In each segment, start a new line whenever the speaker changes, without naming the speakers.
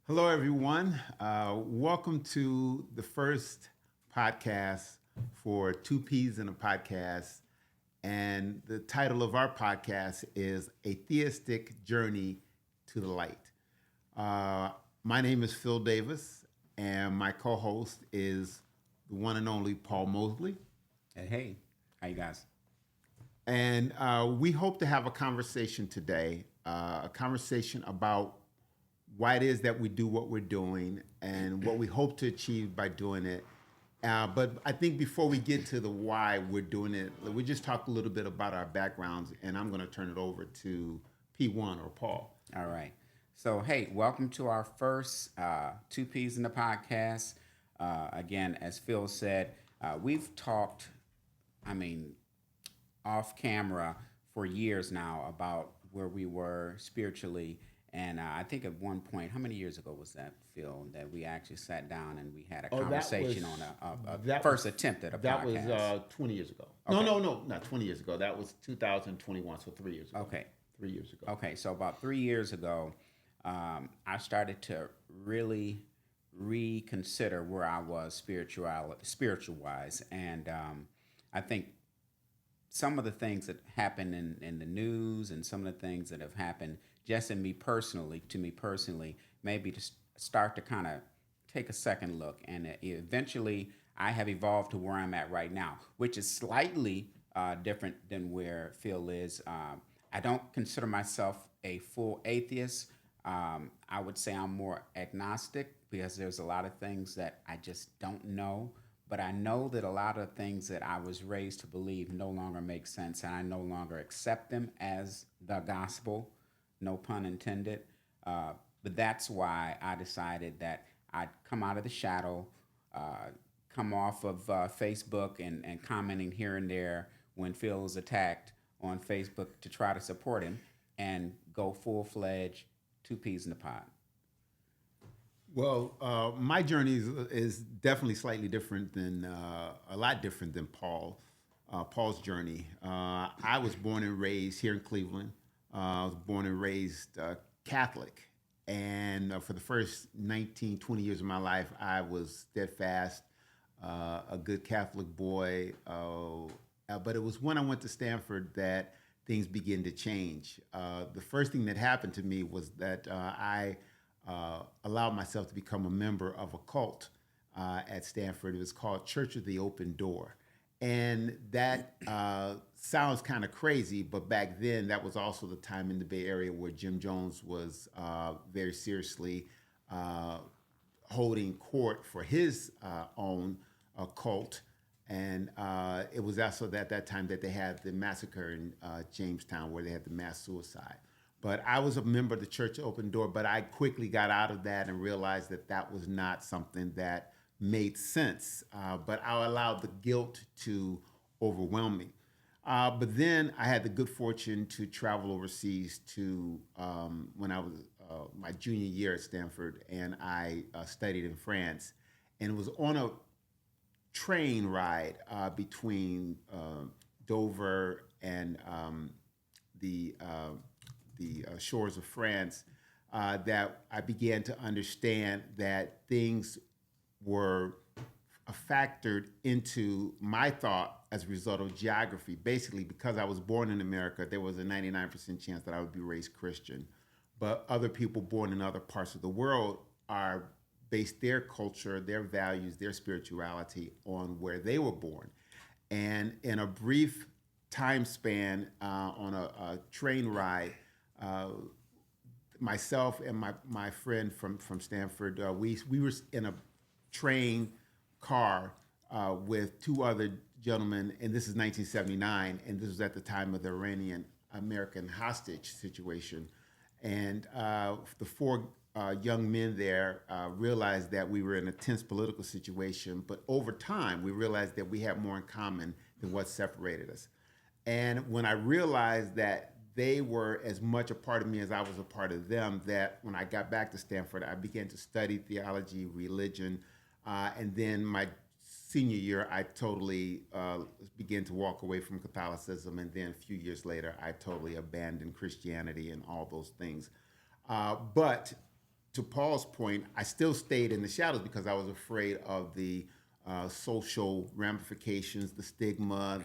Hello, everyone. Welcome to the first podcast for Two Peas in a Podcast. And the title of our podcast is A Theistic Journey to the Light. Uh, my name is Phil Davis, and my co host is the one and only Paul Mosley.
Hey, how you guys?
And we hope to have a conversation today, a conversation about why it is that we do what we're doing and what we hope to achieve by doing it. But I think before we get to the why we're doing it, we just talk a little bit about our backgrounds, and I'm going to turn it over to P1 or Paul.
All right. So, hey, welcome to our first Two Peas in the Podcast. Again, as Phil said, we've talked, I mean, off camera for years now about where we were spiritually. And I think at one point, how many years ago was that, Phil, that we actually sat down and we had a
Oh,
conversation on a
that
first attempt at a
that was
podcast?
20 years ago.
Okay.
No, not 20 years ago. That was 2021, so 3 years ago.
Okay.
3 years ago.
Okay, so about 3 years ago, I started to really reconsider where I was spiritual wise, and I think some of the things that happen in the news and some of the things that have happened just to me personally, maybe to start to kind of take a second look. And eventually, I have evolved to where I'm at right now, which is slightly different than where Phil is. I don't consider myself a full atheist. I would say I'm more agnostic because there's a lot of things that I just don't know. But I know that a lot of things that I was raised to believe no longer make sense, and I no longer accept them as the gospel, no pun intended. But that's why I decided that I'd come out of the shadow, uh, come off of Facebook and commenting here and there when Phil was attacked on Facebook to try to support him and go full fledged two peas in the pod.
Well, my journey is definitely slightly different than a lot different than Paul's journey. I was born and raised here in Cleveland. I was born and raised Catholic, and for the first 19, 20 years of my life, I was steadfast, a good Catholic boy. But it was when I went to Stanford that things began to change. The first thing that happened to me was that I allowed myself to become a member of a cult at Stanford. It was called Church of the Open Door. And that sounds kind of crazy, but back then that was also the time in the Bay Area where Jim Jones was very seriously uh, holding court for his own cult. And it was also at that time that they had the massacre in Jamestown where they had the mass suicide. But I was a member of the Church Open Door, but I quickly got out of that and realized that that was not something that made sense. But I allowed the guilt to overwhelm me. But then I had the good fortune to travel overseas to when I was my junior year at Stanford, and I studied in France. And it was on a train ride between Dover and the shores of France that I began to understand that things were factored into my thought as a result of geography. Basically, because I was born in America, there was a 99% chance that I would be raised Christian. But other people born in other parts of the world are based their culture, their values, their spirituality on where they were born. And in a brief time span on a train ride, uh, myself and my friend from Stanford, we were in a train car with two other gentlemen, and this is 1979, and this was at the time of the Iranian American hostage situation. And the four young men there realized that we were in a tense political situation, but over time, we realized that we had more in common than what separated us. And when I realized that they were as much a part of me as I was a part of them, that when I got back to Stanford, I began to study theology, religion, and then my senior year, I totally began to walk away from Catholicism, and then a few years later, I totally abandoned Christianity and all those things. But to Paul's point, I still stayed in the shadows because I was afraid of the social ramifications, the stigma,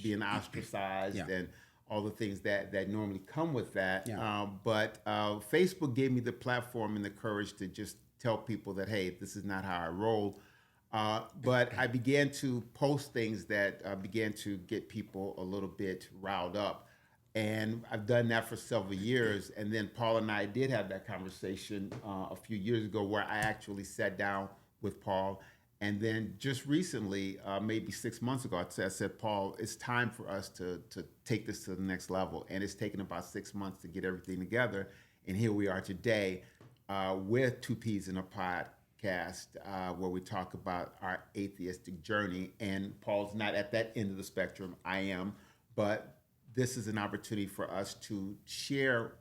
being ostracized,
Yeah.
and all the things that normally come with that.
Yeah.
But Facebook gave me the platform and the courage to just tell people that, hey, this is not how I roll. But I began to post things that began to get people a little bit riled up. And I've done that for several years. And then Paul and I did have that conversation a few years ago where I actually sat down with Paul. And then just recently, maybe 6 months ago, I said, Paul, it's time for us to take this to the next level. And it's taken about 6 months to get everything together. And here we are today with Two Peas in a Podcast, where we talk about our atheistic journey. And Paul's not at that end of the spectrum. I am. But this is an opportunity for us to share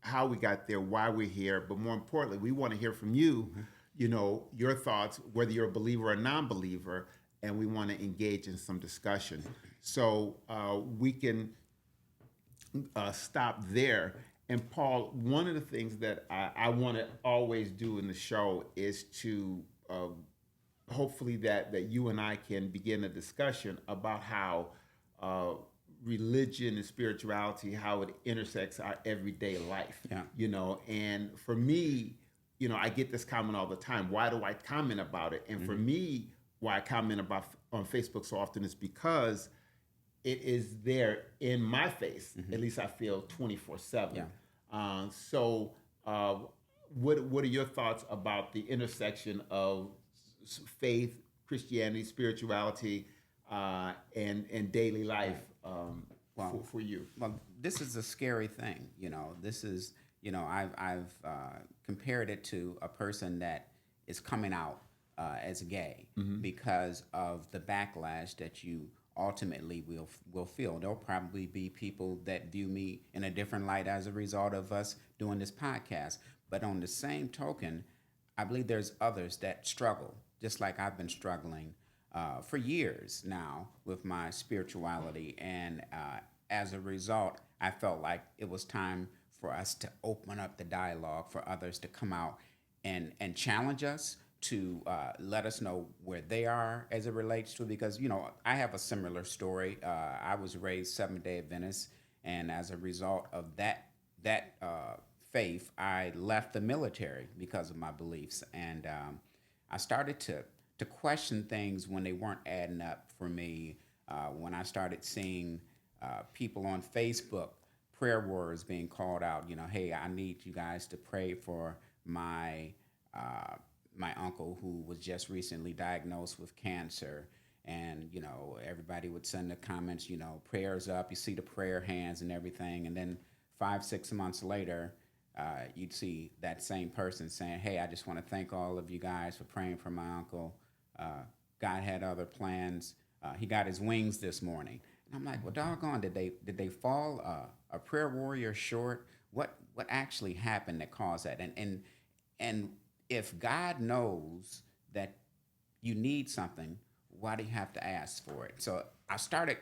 how we got there, why we're here. But more importantly, we want to hear from you, your thoughts, whether you're a believer or a non-believer, and we want to engage in some discussion. So we can stop there. And Paul, one of the things that I want to always do in the show is to hopefully that you and I can begin a discussion about how religion and spirituality, how it intersects our everyday life.
Yeah.
And for me, I get this comment all the time. Why do I comment about it? And for me, why I comment about on Facebook so often is because it is there in my face. At least I feel 24/7.
Yeah.
What are your thoughts about the intersection of faith, Christianity, spirituality, and daily life for you?
Well, this is a scary thing. This is, I've compared it to a person that is coming out as gay because of the backlash that you ultimately will feel. There'll probably be people that view me in a different light as a result of us doing this podcast. But on the same token, I believe there's others that struggle, just like I've been struggling for years now with my spirituality. And as a result, I felt like it was time for us to open up the dialogue for others to come out and challenge us, to let us know where they are as it relates to it. Because, I have a similar story. I was raised Seventh-day Adventist, and as a result of that faith, I left the military because of my beliefs. And I started to question things when they weren't adding up for me. When I started seeing people on Facebook, prayer warriors being called out, hey, I need you guys to pray for my uncle who was just recently diagnosed with cancer. And, everybody would send the comments, prayers up, you see the prayer hands and everything. And then 5-6 months later, you'd see that same person saying, hey, I just want to thank all of you guys for praying for my uncle. God had other plans. He got his wings this morning. And I'm like, well, doggone, did they fall a prayer warrior short? What actually happened that caused that? And if God knows that you need something, why do you have to ask for it? So I started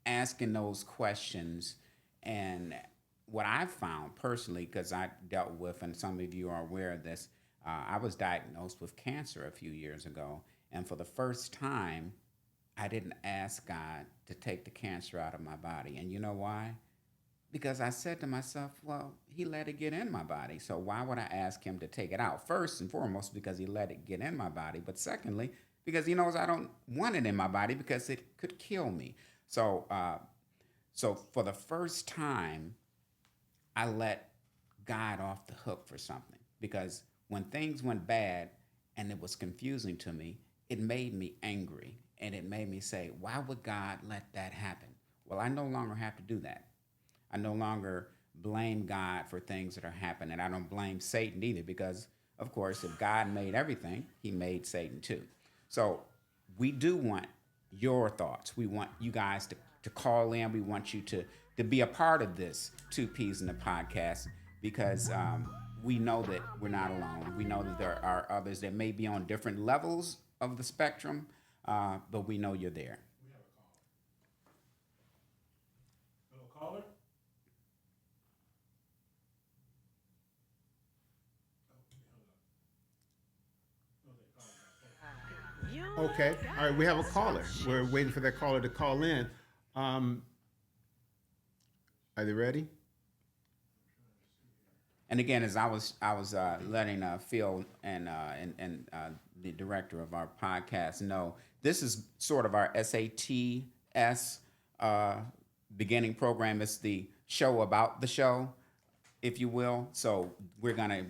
asking those questions. And what I've found personally, because I dealt with, and some of you are aware of this, I was diagnosed with cancer a few years ago. And for the first time, I didn't ask God to take the cancer out of my body. And you know why? Because I said to myself, well, he let it get in my body. So why would I ask him to take it out? First and foremost, because he let it get in my body. But secondly, because he knows I don't want it in my body because it could kill me. So for the first time, I let God off the hook for something. Because when things went bad and it was confusing to me, it made me angry. And it made me say, why would God let that happen? Well, I no longer have to do that. I no longer blame God for things that are happening. I don't blame Satan either, because, of course, if God made everything, he made Satan too. So we do want your thoughts. We want you guys to call in. We want you to be a part of this Two Peas in the Podcast, because we know that we're not alone. We know that there are others that may be on different levels of the spectrum, but we know you're there.
We have a call. Hello, caller?
Okay. All right. We have a caller. We're waiting for that caller to call in. Um, are they ready?
And again, as I was letting Phil and the director of our podcast know, this is sort of our SATS uh, beginning program. It's the show about the show, if you will. So we're gonna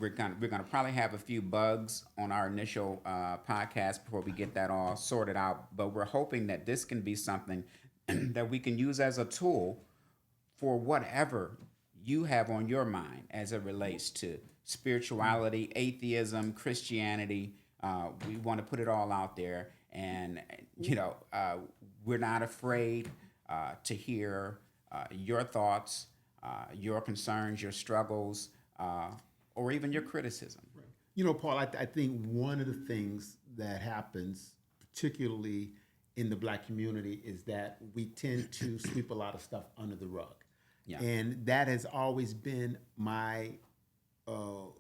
probably have a few bugs on our initial podcast before we get that all sorted out. But we're hoping that this can be something that we can use as a tool for whatever you have on your mind as it relates to spirituality, atheism, Christianity. We want to put it all out there, and we're not afraid to hear your thoughts, your concerns, your struggles, or even your criticism.
You know, Paul, I think one of the things that happens, particularly in the black community, is that we tend to sweep a lot of stuff under the rug.
Yeah.
And that has always been my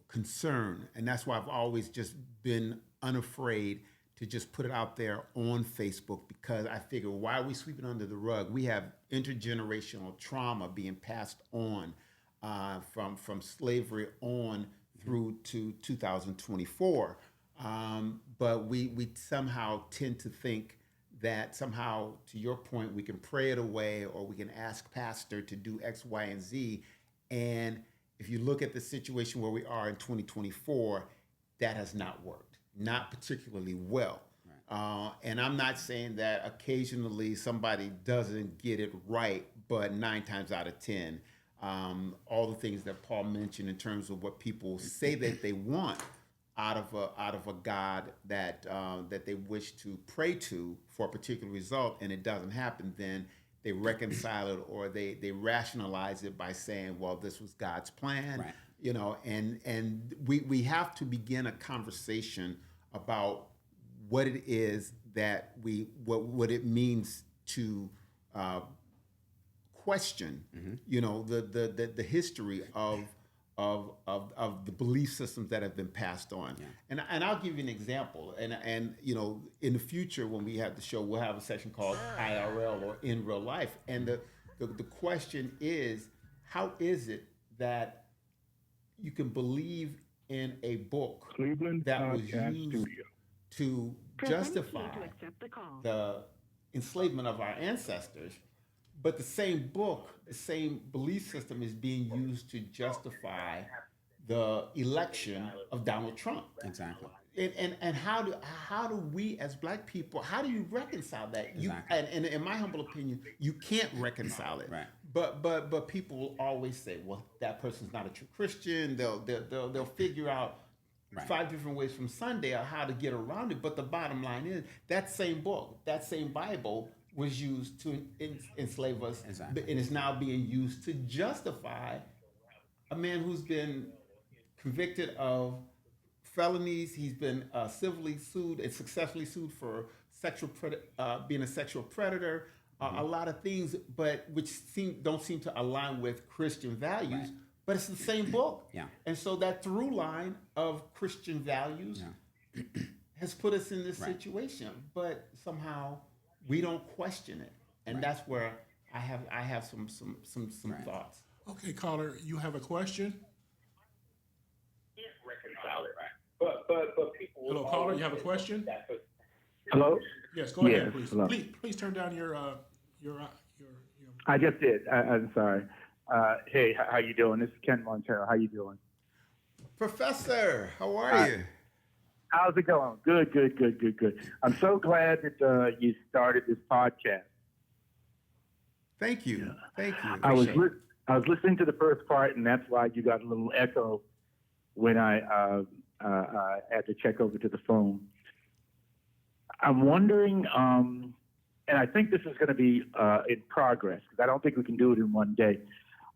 concern. And that's why I've always just been unafraid to just put it out there on Facebook, because I figure, why are we sweeping under the rug? We have intergenerational trauma being passed on from slavery on through to 2024. But we somehow tend to think that somehow, to your point, we can pray it away, or we can ask pastor to do X, Y, and Z. And if you look at the situation where we are in 2024, that has not worked, not particularly well. And I'm not saying that occasionally somebody doesn't get it right, but 9 times out of 10, all the things that Paul mentioned in terms of what people say that they want out of a God that that they wish to pray to for a particular result, and it doesn't happen, then they reconcile it, or they rationalize it by saying, well, this was God's plan.
Right.
You know, and we have to begin a conversation about what it is that what it means to question, you know, the history of the belief systems that have been passed on.
Yeah.
And I'll give you an example. And you know, in the future when we have the show, we'll have a section called IRL, or in real life. And the question is, how is it that you can believe in a book
Cleveland
that was
Podcast
used
Studio.
to justify the enslavement of our ancestors, but the same book, the same belief system is being used to justify the election of Donald Trump?
Exactly.
And how do we as black people, how do you reconcile that?
Exactly.
And in my humble opinion, you can't reconcile it.
Right.
But people will always say, well, that person's not a true Christian. They'll figure out
Right.
5 different ways from Sunday on how to get around it. But the bottom line is, that same book, that same Bible was used to enslave us.
Exactly.
And is now being used to justify a man who's been convicted of felonies. He's been civilly sued and successfully sued for being a sexual predator. A lot of things, but which don't seem to align with Christian values.
Right.
But it's the same book.
Yeah.
And so that through line of Christian values has put us in this
Right.
situation. But somehow we don't question it. And
Right.
that's where I have some
Right.
thoughts.
Okay, caller, you have a question?
Reconcile it. But people.
Hello, caller, you have a question?
Hello?
Yes, go ahead,
Yes,
please.
hello.
Please turn down your.
I just did. I'm sorry. Hey, how you doing? This is Ken Montero. How you doing?
Professor, how are
Hi.
you?
How's it going? Good. I'm so glad that you started this podcast.
Thank you. Thank you.
I was
Appreciate
I was listening to the first part, and that's why you got a little echo when I had to check over to the phone. I'm wondering, and I think this is going to be in progress, because I don't think we can do it in one day.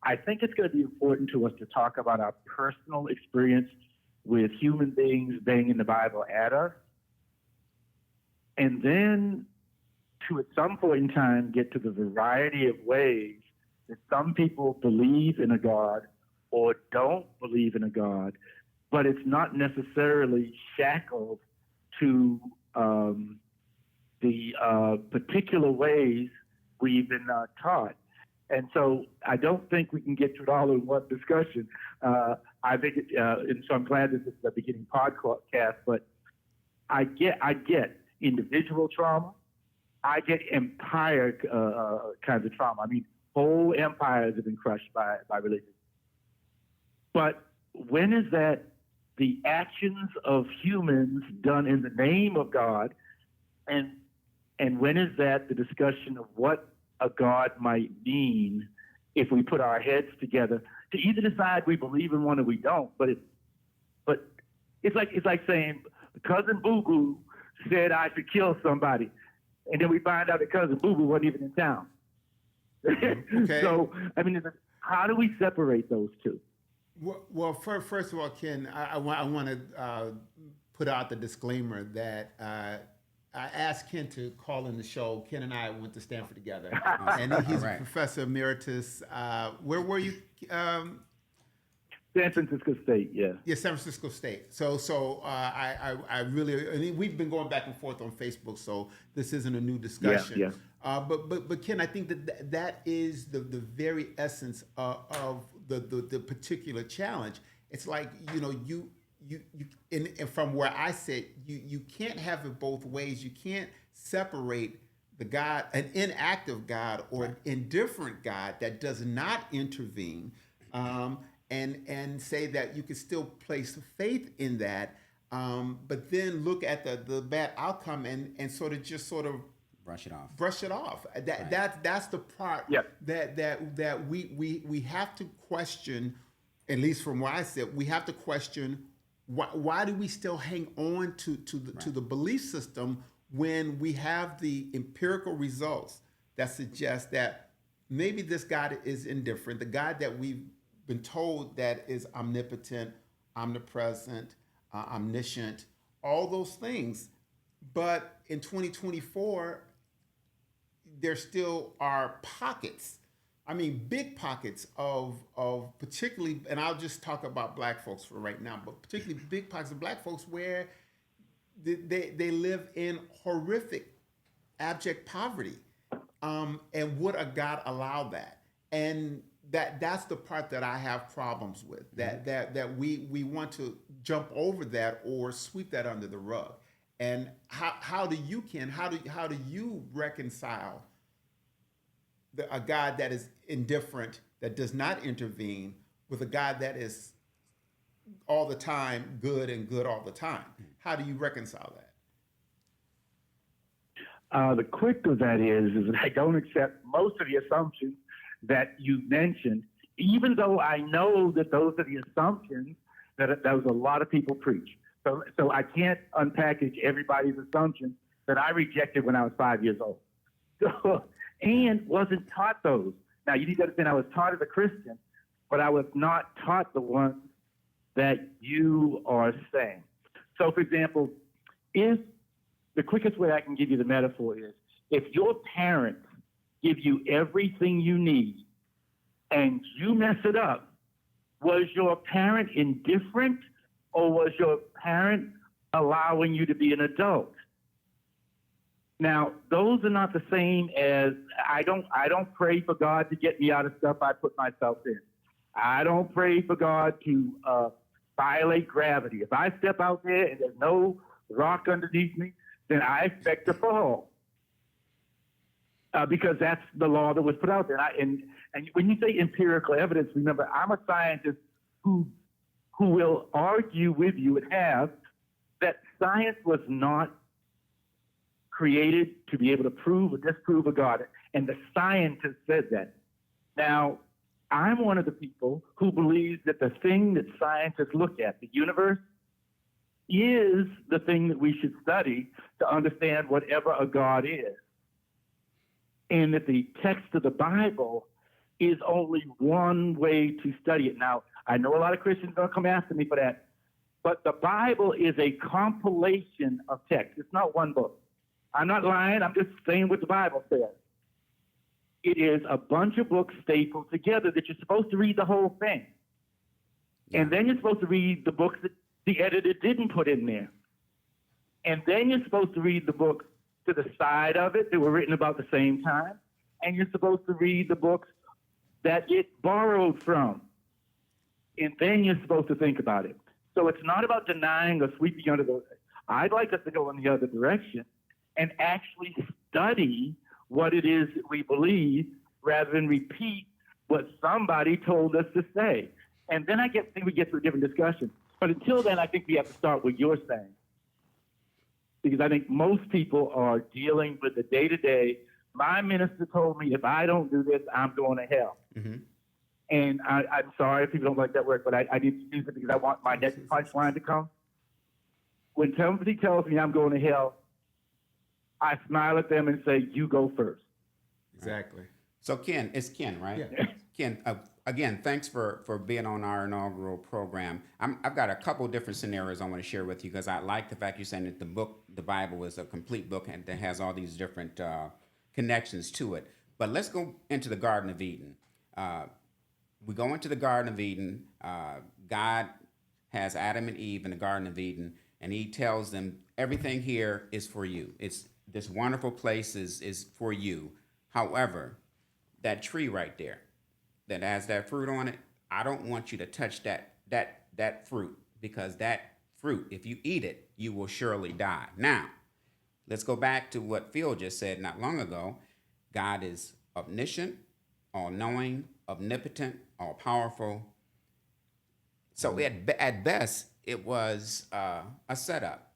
I think it's going to be important to us to talk about our personal experience with human beings banging the Bible at us, and then to, at some point in time, get to the variety of ways that some people believe in a God or don't believe in a God, but it's not necessarily shackled to the particular ways we've been taught. And so I don't think we can get through it all in one discussion. I think, and so I'm glad this is the beginning podcast, but I get individual trauma. I get empire kinds of trauma. I mean, whole empires have been crushed by religion. But when is that the actions of humans done in the name of God, and when is that the discussion of what a God might mean if we put our heads together to either decide we believe in one or we don't? But it's like saying Cousin Boo Boo said I should kill somebody, and then we find out that Cousin Boo Boo wasn't even in town.
Okay.
So I mean, how do we separate those two?
Well, first of all, Ken, I want to put out the disclaimer that I asked Ken to call in the show. Ken and I went to Stanford together, and he's a professor emeritus. Where were you?
San Francisco State, yeah.
Yeah, San Francisco State. So I really, I mean, we've been going back and forth on Facebook, so this isn't a new discussion.
Yeah.
But Ken, I think that is the very essence of the particular challenge. It's like, you and from where I sit, you can't have it both ways. You can't separate the God, an inactive God or indifferent God that does not intervene, and say that you can still place faith in that, but then look at the bad outcome and sort of
Brush it off.
Brush it off. That's the part that we have to question. At least from where I sit, we have to question why do we still hang on to the belief system when we have the empirical results that suggest that maybe this God is indifferent. The God that we've been told that is omnipotent, omnipresent, omniscient, all those things. But in 2024, there still are pockets, I mean, big pockets of particularly, and I'll just talk about black folks for right now, but particularly big pockets of black folks where they live in horrific, abject poverty. And would a God allow that? And that's the part that I have problems with. That we want to jump over that or sweep that under the rug. And how do you, Ken? How do you reconcile a God that is indifferent, that does not intervene, with a God that is all the time good and good all the time? How do you reconcile that?
The quick of that is that I don't accept most of the assumptions that you mentioned, even though I know that those are the assumptions that was a lot of people preach. So I can't unpackage everybody's assumptions that I rejected when I was 5 years old. So, and wasn't taught those. Now, you need to understand I was taught as a Christian, but I was not taught the ones that you are saying. So, for example, if the quickest way I can give you the metaphor is, if your parents give you everything you need and you mess it up, was your parent indifferent, or was your parent allowing you to be an adult? Now, those are not the same as I don't pray for God to get me out of stuff I put myself in. I don't pray for God to violate gravity. If I step out there and there's no rock underneath me, then I expect to fall. Because that's the law that was put out there. And when you say empirical evidence, remember, I'm a scientist who will argue with you and have that science was not created to be able to prove or disprove a God. And the scientist said that. Now, I'm one of the people who believes that the thing that scientists look at, the universe, is the thing that we should study to understand whatever a God is. And that the text of the Bible is only one way to study it. Now, I know a lot of Christians are going to come after me for that, but the Bible is a compilation of text. It's not one book. I'm not lying. I'm just saying what the Bible says. It is a bunch of books stapled together that you're supposed to read the whole thing. And then you're supposed to read the books that the editor didn't put in there. And then you're supposed to read the books to the side of it that were written about the same time, and you're supposed to read the books that it borrowed from, and then you're supposed to think about it. So it's not about denying or sweeping under the. I'd like us to go in the other direction and actually study what it is that we believe rather than repeat what somebody told us to say. And then I think we get to a different discussion. But until then, I think we have to start what you're saying. Because I think most people are dealing with the day-to-day. My minister told me if I don't do this, I'm going to hell.
Mm-hmm.
And I'm sorry if people don't like that word, but I need to use it because I want my next punchline to come. When somebody tells me I'm going to hell, I smile at them and say, you go first.
Exactly.
So Ken, it's Ken, right?
Yeah.
Ken, again, thanks for being on our inaugural program. I've got a couple different scenarios I want to share with you because I like the fact you're saying that the Bible is a complete book and that has all these different connections to it. But let's go into the Garden of Eden. We go into the Garden of Eden. God has Adam and Eve in the Garden of Eden, and he tells them everything here is for you. It's this wonderful place is for you. However, that tree right there that has that fruit on it, I don't want you to touch that fruit, because that fruit, if you eat it, you will surely die. Now, let's go back to what Phil just said not long ago. God is omniscient, all-knowing, omnipotent, all-powerful. So at best, it was a setup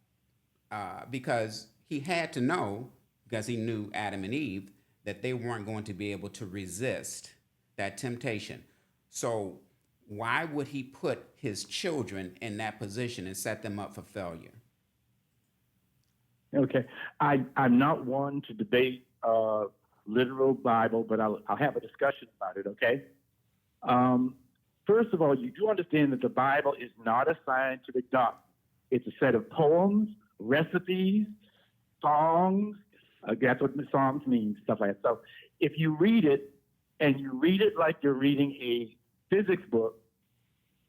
because he had to know, because he knew Adam and Eve, that they weren't going to be able to resist that temptation. So why would he put his children in that position and set them up for failure?
Okay. I'm not one to debate literal Bible, but I'll have a discussion about it, okay? First of all, you do understand that the Bible is not a scientific doctrine. It's a set of poems, recipes, songs. That's what the Psalms mean, stuff like that. So if you read it, and you read it like you're reading a physics book,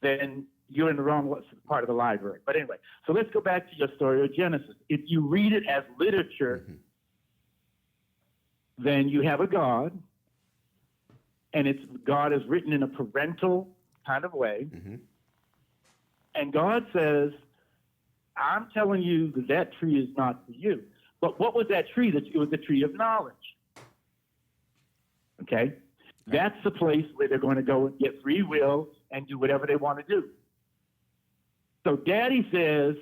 then you're in the wrong part of the library. But anyway, so let's go back to your story of Genesis. If you read it as literature, then you have a God, and God is written in a parental kind of way. And God says, I'm telling you that tree is not for you. But what was that tree? It was the tree of knowledge. Okay? That's the place where they're going to go and get free will and do whatever they want to do. So Daddy says,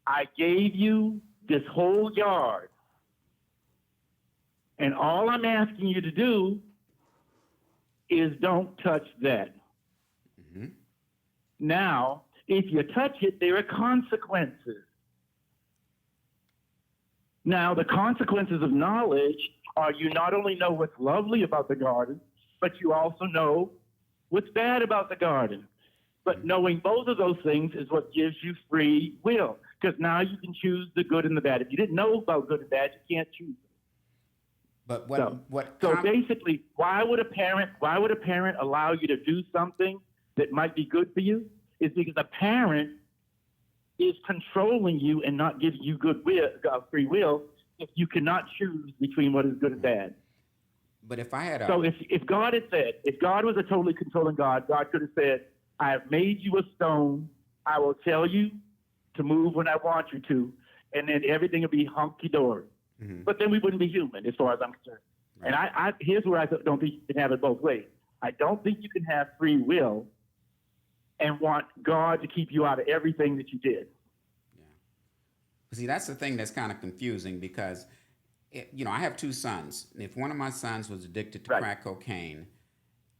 I gave you this whole yard, and all I'm asking you to do is don't touch that. Now, if you touch it, there are consequences. Now, the consequences of knowledge are you not only know what's lovely about the garden, but you also know what's bad about the garden. But knowing both of those things is what gives you free will, because now you can choose the good and the bad. If you didn't know about good and bad, you can't choose it.
But
so basically, why would a parent allow you to do something that might be good for you? Is because a parent is controlling you and not giving you free will if you cannot choose between what is good and bad.
But if I had
So if God was a totally controlling God, God could have said, I have made you a stone. I will tell you to move when I want you to, and then everything will be hunky-dory. But then we wouldn't be human, as far as I'm concerned. Right. And here's where I don't think you can have it both ways. I don't think you can have free will and want God to keep you out of everything that you did.
Yeah. See, that's the thing that's kind of confusing because, I have two sons. If one of my sons was addicted to crack cocaine,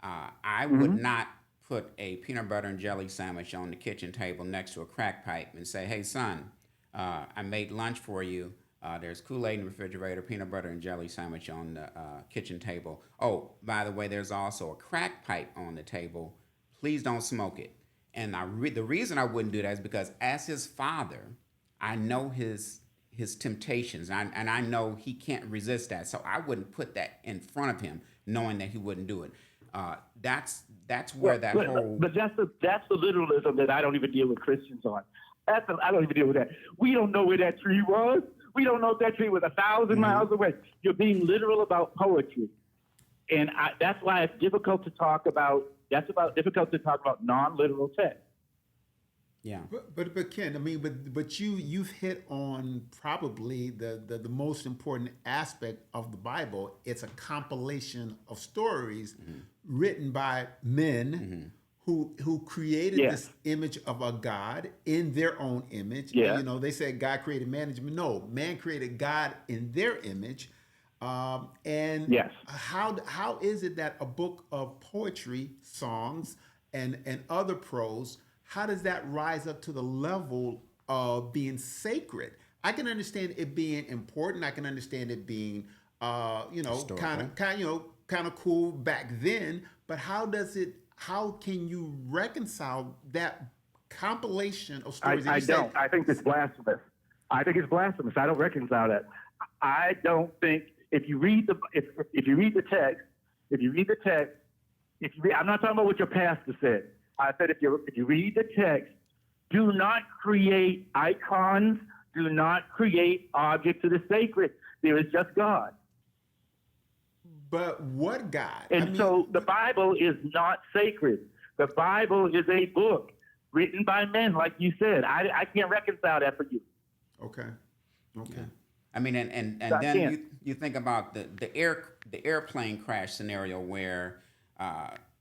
I would not put a peanut butter and jelly sandwich on the kitchen table next to a crack pipe and say, hey, son, I made lunch for you. There's Kool-Aid in the refrigerator, peanut butter and jelly sandwich on the kitchen table. Oh, by the way, there's also a crack pipe on the table. Please don't smoke it. And the reason I wouldn't do that is because as his father, I know his temptations, and I know he can't resist that. So I wouldn't put that in front of him, knowing that he wouldn't do it. That's where whole.
But that's the literalism that I don't even deal with Christians on. I don't even deal with that. We don't know where that tree was. We don't know if that tree was 1,000 miles away. You're being literal about poetry. And that's why it's difficult to talk about, difficult to talk about non-literal text.
Yeah.
But Ken, I mean, but you've hit on probably the most important aspect of the Bible. It's a compilation of stories written by men who created this image of a God in their own image.
Yeah.
You know, they said God created man. No, man created God in their image. And
Yes.
how is it that a book of poetry, songs, and other prose, how does that rise up to the level of being sacred? I can understand it being important. I can understand it being, kind of cool back then. But how can you reconcile that compilation of stories?
I don't. I think it's blasphemous. I don't reconcile that. I don't think if you read the text, I'm not talking about what your pastor said. I said if you read the text, do not create icons, do not create objects that are sacred. There is just God.
But what God?
And so the Bible is not sacred. The Bible is a book written by men, like you said. I can't reconcile that for you.
Okay.
Yeah. I mean, and
I
then
can't.
you think about the airplane crash scenario where,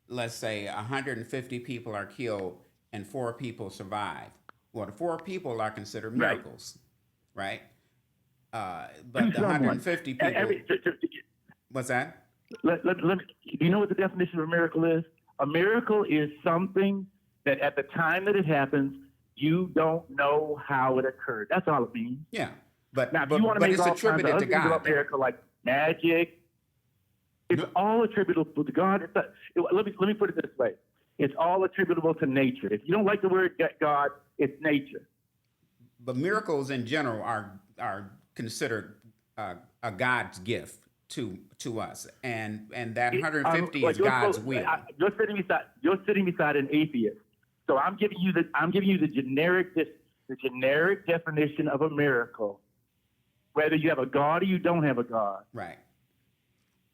let's say 150 people are killed and 4 people survive. Well, the 4 people are considered miracles, right? But the 150 people. What's that?
Do you know what the definition of a miracle is? A miracle is something that at the time that it happens, you don't know how it occurred. That's all it means.
Yeah. But
Now, if you want to make
it's
all kinds of
attributed
other
to
things about
God.
miracle, like magic, it's all attributable to God. Let me put it this way. It's all attributable to nature. If you don't like the word God, it's nature.
But miracles in general are considered a God's gift to us, and that 150 is God's will.
You're sitting beside an atheist, so I'm giving you the generic definition of a miracle. Whether you have a God or you don't have a God,
Right.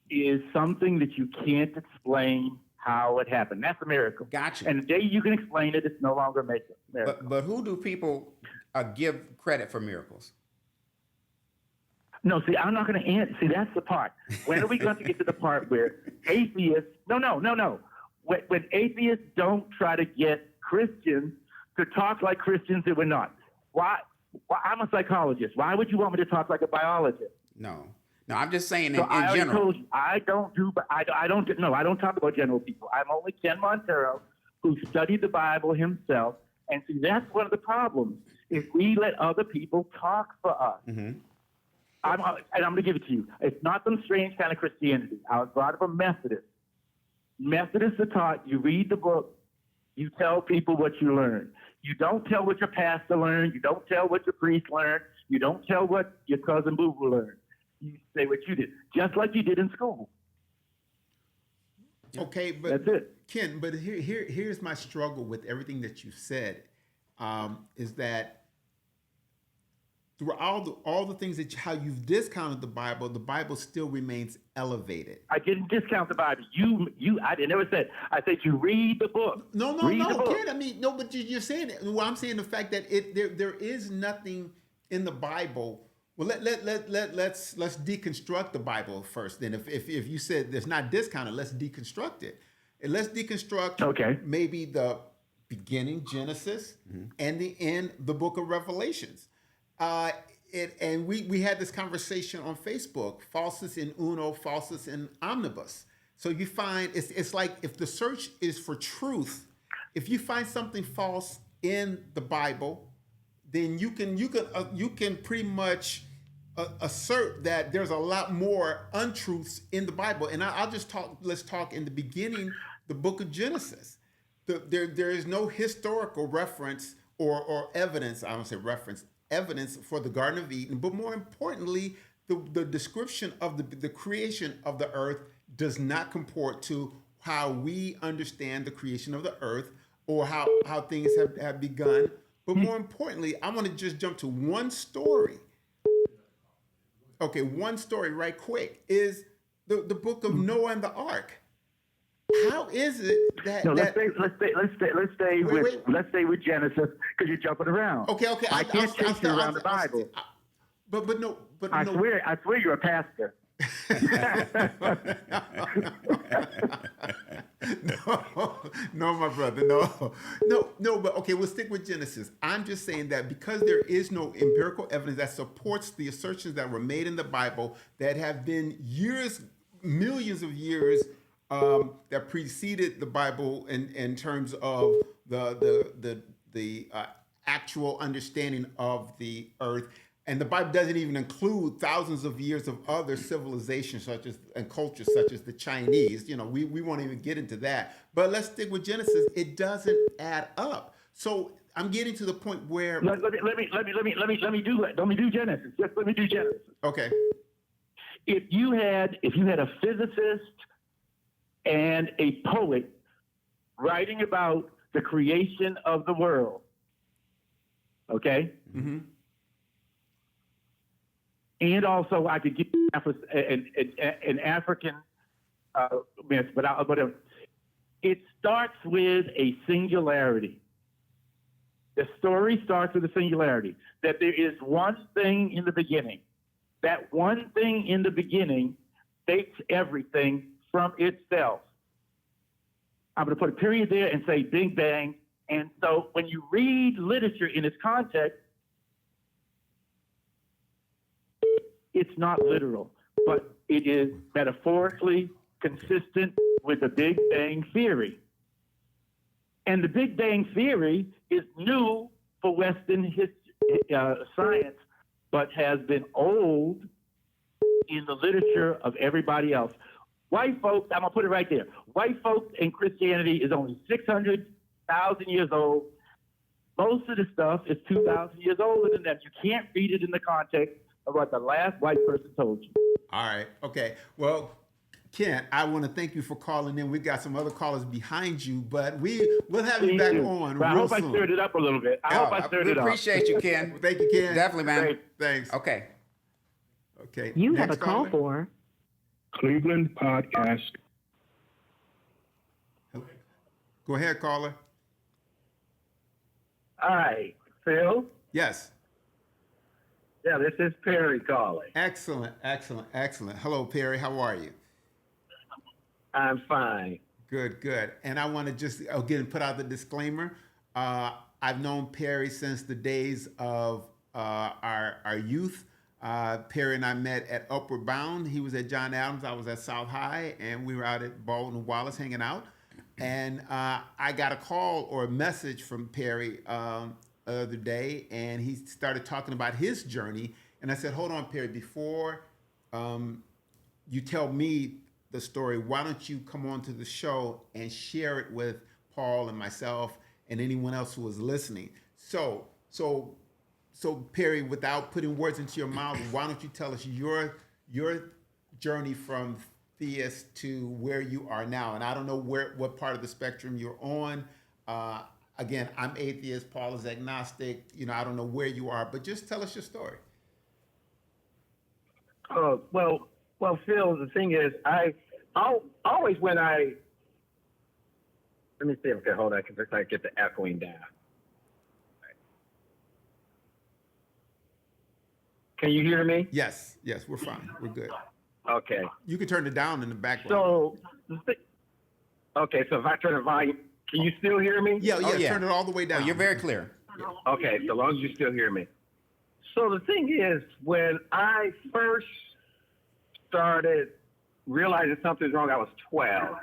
is something that you can't explain how it happened. That's a miracle.
Gotcha.
And the day you can explain it, it's no longer a miracle.
But who do people give credit for miracles?
No, see, I'm not going to answer. See, that's the part. When are we going to get to the part where atheists? No. When atheists don't try to get Christians to talk like Christians that we're not. Why? I'm a psychologist. Why would you want me to talk like a biologist?
No, I'm just saying
So
in
I already
general.
told you, I don't talk about general people. I'm only Ken Montero, who studied the Bible himself. And see, that's one of the problems, is we let other people talk for us.
Mm-hmm.
And I'm going to give it to you. It's not some strange kind of Christianity. I was brought up a Methodist. Methodists are taught, you read the book, you tell people what you learned. You don't tell what your pastor learned. You don't tell what your priest learned. You don't tell what your cousin Boo-Boo learned. You say what you did, just like you did in school.
Okay, but
That's it.
Ken, but here's my struggle with everything that you said, is that through all the things how you've discounted the Bible still remains elevated.
I didn't discount the Bible. I never said. I said you read the book.
No,
Read the book.
Ken. I mean, no, but you're saying it. Well, I'm saying the fact that there is nothing in the Bible. Well, let's deconstruct the Bible first. Then, if you said it's not discounted, let's deconstruct it. And let's deconstruct maybe the beginning, Genesis, and the end, the book of Revelations. And we had this conversation on Facebook, falsus in uno, falsus in omnibus. So you find it's like if the search is for truth, if you find something false in the Bible, then you can pretty much assert that there's a lot more untruths in the Bible. And let's talk in the beginning, the book of Genesis. There is no historical reference or evidence, I don't say reference, evidence for the Garden of Eden, but more importantly, the description of the creation of the earth does not comport to how we understand the creation of the earth or how things have begun. But more importantly, I want to just jump to one story okay, one story right quick is the book of Noah and the Ark. How is it that
No,
that
let's stay with Genesis because you're jumping around.
okay,
I can't chase you around the Bible.
But no,
I swear you're a pastor.
no, my brother, no. But okay, we'll stick with Genesis. I'm just saying that because there is no empirical evidence that supports the assertions that were made in the Bible that have been years, millions of years that preceded the Bible in terms of the actual understanding of the earth. And the Bible doesn't even include thousands of years of other civilizations and cultures such as the Chinese. You know, we won't even get into that. But let's stick with Genesis. It doesn't add up. So I'm getting to the point where
Let me do Genesis. Just let me do Genesis.
okay.
If you had a physicist and a poet writing about the creation of the world, okay?
Mm-hmm.
And also, I could give you an African myth, but it starts with a singularity. The story starts with a singularity, that there is one thing in the beginning. That one thing in the beginning dates everything from itself. I'm going to put a period there and say Big Bang. And so when you read literature in its context, it's not literal, but it is metaphorically consistent with the Big Bang Theory. And the Big Bang Theory is new for Western science, but has been old in the literature of everybody else. White folks, I'm going to put it right there. White folks and Christianity is only 600,000 years old. Most of the stuff is 2,000 years older than that. You can't read it in the context of what the last white person told you.
All right. Okay. Well, Kent, I want to thank you for calling in. We've got some other callers behind you, but we'll have you back on
Well, I
real
hope
soon.
I stirred it up a little bit. I hope I stirred
we
it up.
appreciate you, Ken.
Thank you, Ken.
Definitely, man.
Thanks.
Okay.
Okay.
You have
Next
a call
caller.
for
Cleveland Podcast.
Go ahead, caller.
Hi, Phil.
Yes.
Yeah, this is Perry calling.
Excellent. Hello, Perry. How are you?
I'm fine.
Good. And I want to just again put out the disclaimer. I've known Perry since the days of our youth. Perry and I met at Upward Bound. He was at John Adams. I was at South High, and we were out at Baldwin and Wallace hanging out. And I got a call or a message from Perry the other day, and he started talking about his journey. And I said, hold on, Perry, before you tell me the story, why don't you come on to the show and share it with Paul and myself and anyone else who was listening? So Perry, without putting words into your mouth, why don't you tell us your journey from theist to where you are now? And I don't know what part of the spectrum you're on. Again, I'm atheist, Paul is agnostic. You know, I don't know where you are, but just tell us your story.
Well, Phil, the thing is, always when let me see if I can hold on, because I get the echoing down. Can you hear me?
Yes, we're fine. We're good.
Okay.
You can turn it down in the background.
So if I turn the volume, can you still hear me?
Yeah,
yeah.
turn it all the way down.
Oh, you're very clear.
Okay, so long as you still hear me. So the thing is, when I first started realizing something's wrong, I was 12.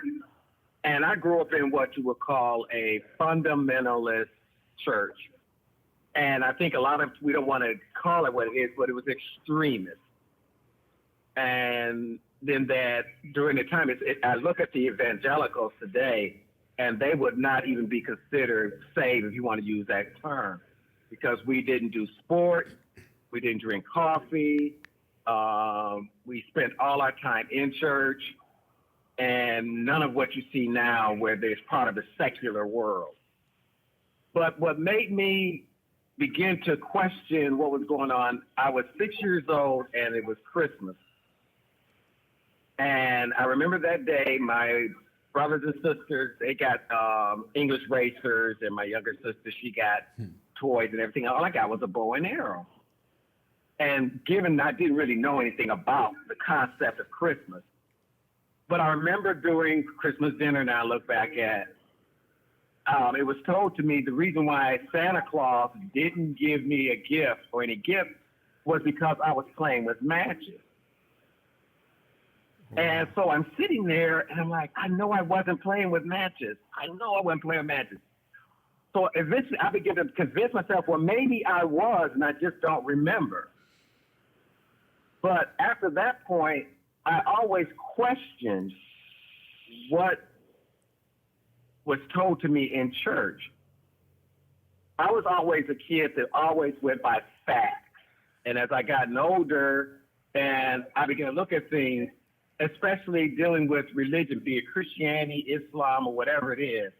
And I grew up in what you would call a fundamentalist church. And I think we don't want to call it what it is, but it was extremist. And then that during the time, I look at the evangelicals today, and they would not even be considered saved, if you want to use that term, because we didn't do sports, we didn't drink coffee, we spent all our time in church, and none of what you see now where there's part of the secular world. But what made me begin to question what was going on. I was 6 years old, and it was Christmas. And I remember that day, my brothers and sisters, they got English racers, and my younger sister, she got toys and everything. All I got was a bow and arrow. And given I didn't really know anything about the concept of Christmas, but I remember during Christmas dinner, and I look back at, it was told to me the reason why Santa Claus didn't give me a gift or any gift was because I was playing with matches. And so I'm sitting there, and I'm like, I know I wasn't playing with matches. I know I wasn't playing with matches. So eventually I began to convince myself, well, maybe I was, and I just don't remember. But after that point, I always questioned what was told to me in church. I was always a kid that always went by facts. And as I gotten older and I began to look at things, especially dealing with religion, be it Christianity, Islam, or whatever it is,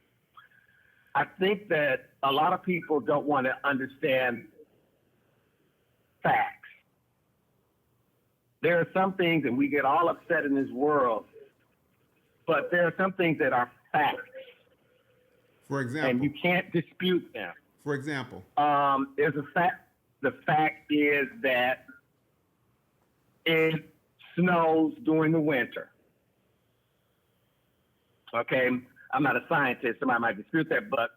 I think that a lot of people don't want to understand facts. There are some things, and we get all upset in this world, but there are some things that are facts,
For example.
and you can't dispute them.
For example.
There's a fact. The fact is that it snows during the winter. Okay, I'm not a scientist. Somebody might dispute that, but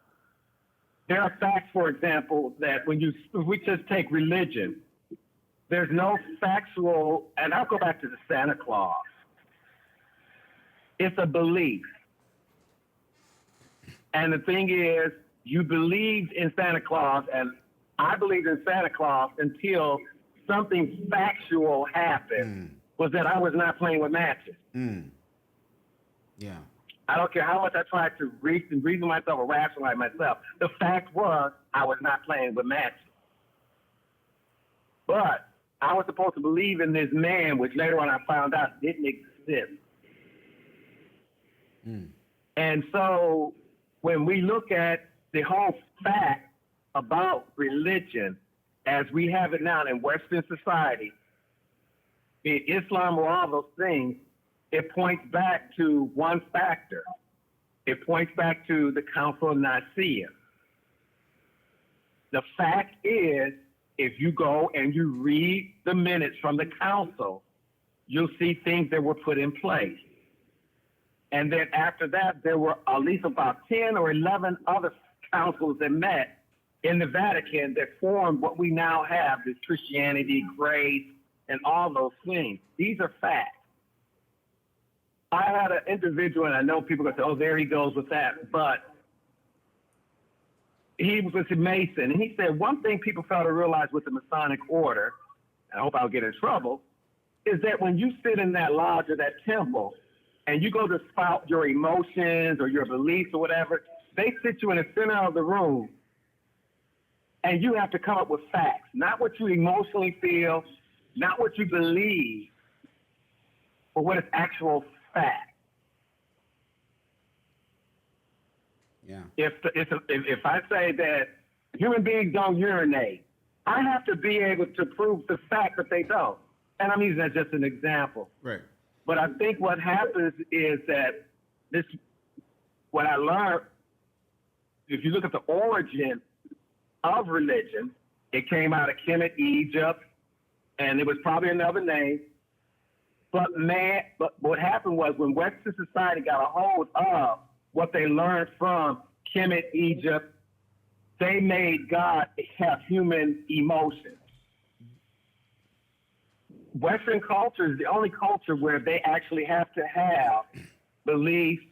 there are facts, for example, that if we just take religion, there's no factual, and I'll go back to the Santa Claus. It's a belief. And the thing is, you believed in Santa Claus, and I believed in Santa Claus until something factual happened, was that I was not playing with matches.
Yeah.
I don't care how much I tried to reason myself or rationalize myself. The fact was I was not playing with matches. But I was supposed to believe in this man, which later on I found out didn't exist. And so when we look at the whole fact about religion as we have it now in Western society, be it Islam or all those things, it points back to one factor. It points back to the Council of Nicaea. The fact is, if you go and you read the minutes from the council, you'll see things that were put in place. And then after that, there were at least about 10 or 11 other councils that met in the Vatican that formed what we now have, this Christianity, grace, and all those things. These are facts. I had an individual, and I know people are going to say, oh, there he goes with that, but he was a Mason, and he said one thing people fail to realize with the Masonic order, and I hope I'll get in trouble, is that when you sit in that lodge or that temple and you go to spout your emotions or your beliefs or whatever, they sit you in the center of the room and you have to come up with facts, not what you emotionally feel, not what you believe, but what is actual fact.
Yeah.
If I say that human beings don't urinate, I have to be able to prove the fact that they don't. And I'm using that just an example.
Right.
But I think what happens is that what I learned, if you look at the origin of religion, it came out of Kemet, Egypt, and it was probably another name. But what happened was when Western society got a hold of what they learned from Kemet, Egypt, they made God have human emotions. Western culture is the only culture where they actually have to have beliefs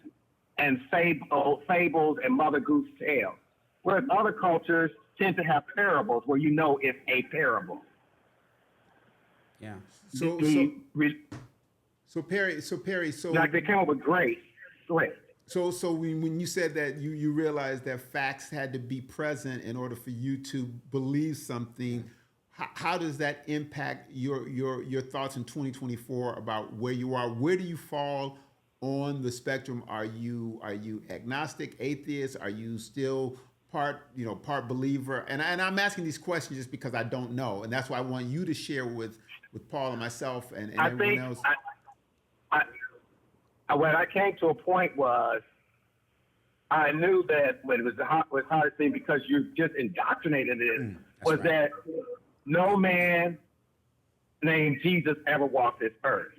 and fables and Mother Goose tales. Whereas other cultures tend to have parables where you know it's a parable.
Yeah.
So Perry,
Like they came up with grace. Go ahead.
So when you said that you realized that facts had to be present in order for you to believe something, how does that impact your thoughts in 2024 about where you are? Where do you fall on the spectrum? Are you agnostic, atheist? Are you still part believer, and I'm asking these questions just because I don't know, and that's why I want you to share with Paul and myself and
I
everyone
think
else.
when I came to a point was I knew that when it was the hardest thing because you just indoctrinated it was
right.
that no man named Jesus ever walked this earth.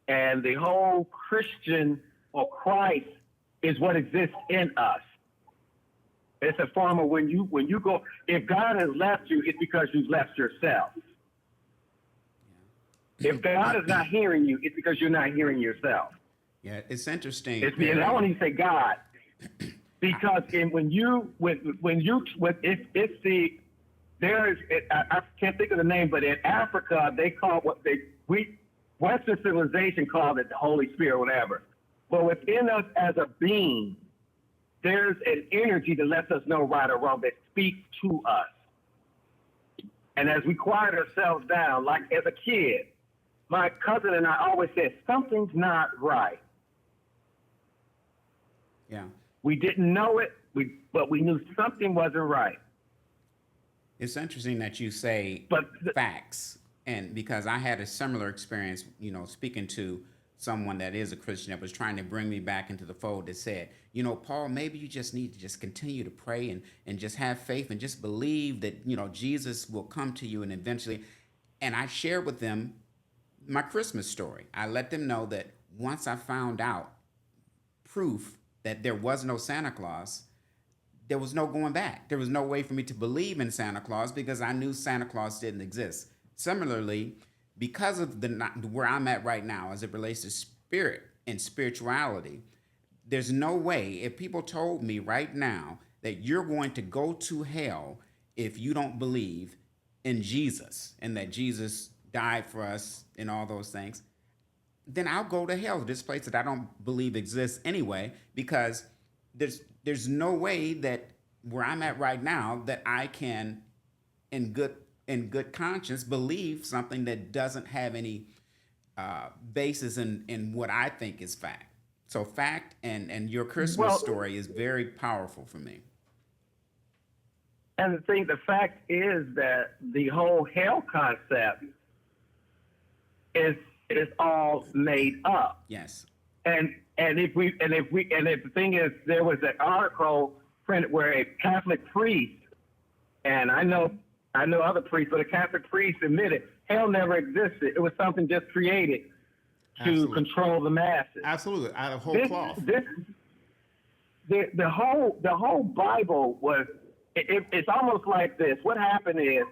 And the whole Christian or Christ is what exists in us. It's a form of when you go, if God has left you, it's because you've left yourself. If God is not hearing you, it's because you're not hearing yourself.
Yeah, it's interesting.
And I won't even say God, because I can't think of the name, but in Africa they call Western civilization called it the Holy Spirit, whatever. But within us as a being, there's an energy that lets us know right or wrong, that speaks to us. And as we quiet ourselves down, like as a kid, my cousin and I always said, something's not right.
Yeah.
We didn't know it, but we knew something wasn't right.
It's interesting that you say facts, and because I had a similar experience, speaking to someone that is a Christian that was trying to bring me back into the fold, that said, Paul, maybe you just need to just continue to pray and just have faith and just believe that, Jesus will come to you and eventually. And I shared with them my Christmas story. I let them know that once I found out proof that there was no Santa Claus, there was no going back. There was no way for me to believe in Santa Claus because I knew Santa Claus didn't exist. Similarly, because of where I'm at right now as it relates to spirit and spirituality, there's no way, if people told me right now that you're going to go to hell if you don't believe in Jesus and that Jesus died for us and all those things, then I'll go to hell, this place that I don't believe exists anyway, because there's no way that where I'm at right now that I can, in good conscience, believe something that doesn't have any basis in what I think is fact. So fact and your Christmas story is very powerful for me.
And the fact is that the whole hell concept is all made up.
Yes.
And if the thing is, there was an article printed where a Catholic priest, and I know other priests, but a Catholic priest admitted hell never existed. It was something just created to control the masses.
Absolutely, out of whole cloth.
The whole Bible was. It's almost like this. What happened is